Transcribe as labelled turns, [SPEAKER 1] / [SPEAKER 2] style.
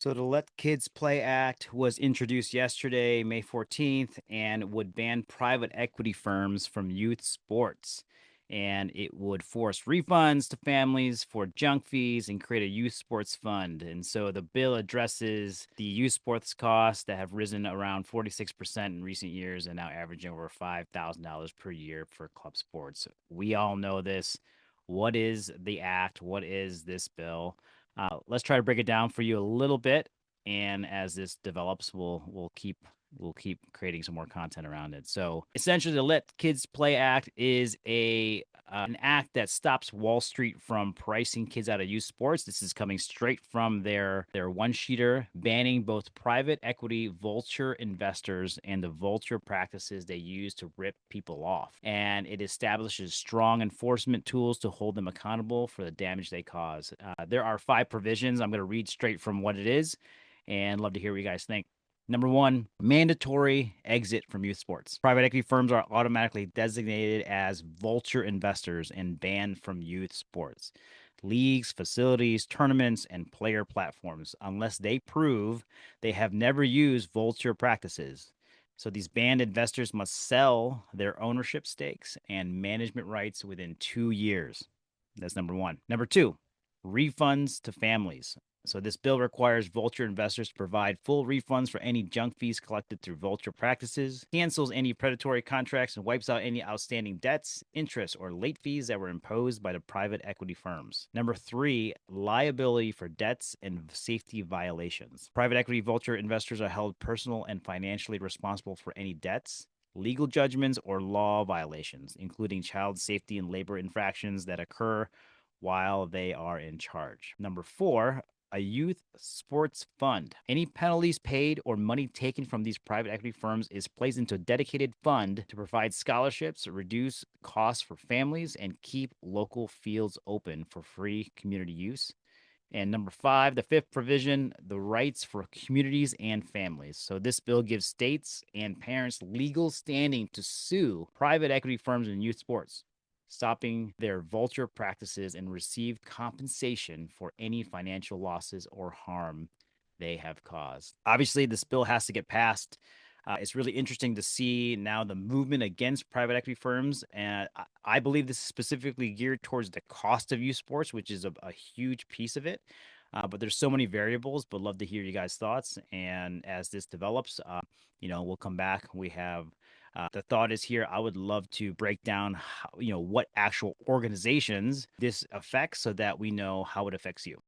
[SPEAKER 1] So the Let Kids Play Act was introduced yesterday, May 14th, and would ban private equity firms from youth sports. And it would force refunds to families for junk fees and create a youth sports fund. And so the bill addresses the youth sports costs that have risen around 46% in recent years and now averaging over $5,000 per year for club sports. We all know this. What is the act? What is this bill? Let's try to break it down for you a little bit, and as this develops, we'll keep creating some more content around it. So essentially, the Let Kids Play Act is a an act that stops Wall Street from pricing kids out of youth sports. This is coming straight from their one sheeter, banning both private equity vulture investors and the vulture practices they use to rip people off. And it establishes strong enforcement tools to hold them accountable for the damage they cause. There are 5 provisions. I'm going to read straight from what it is, and love to hear what you guys think. Number one, mandatory exit from youth sports. Private equity firms are automatically designated as vulture investors and banned from youth sports, leagues, facilities, tournaments, and player platforms unless they prove they have never used vulture practices. So these banned investors must sell their ownership stakes and management rights within 2 years. That's number one. Number two, refunds to families. So this bill requires vulture investors to provide full refunds for any junk fees collected through vulture practices, cancels any predatory contracts, and wipes out any outstanding debts, interest, or late fees that were imposed by the private equity firms. Number three, liability for debts and safety violations. Private equity vulture investors are held personal and financially responsible for any debts, legal judgments, or law violations, including child safety and labor infractions that occur while they are in charge. Number four, a youth sports fund. Any penalties paid or money taken from these private equity firms is placed into a dedicated fund to provide scholarships, reduce costs for families, and keep local fields open for free community use. And number five, the fifth provision, the rights for communities and families. So this bill gives states and parents legal standing to sue private equity firms in youth sports, stopping their vulture practices and receive compensation for any financial losses or harm they have caused. Obviously, this bill has to get passed. It's really interesting to see now the movement against private equity firms. And I believe this is specifically geared towards the cost of youth sports, which is a huge piece of it. But there's so many variables, but love to hear you guys' thoughts. And as this develops, we'll come back. We have the thought is here. I would love to break down how, what actual organizations this affects so that we know how it affects you.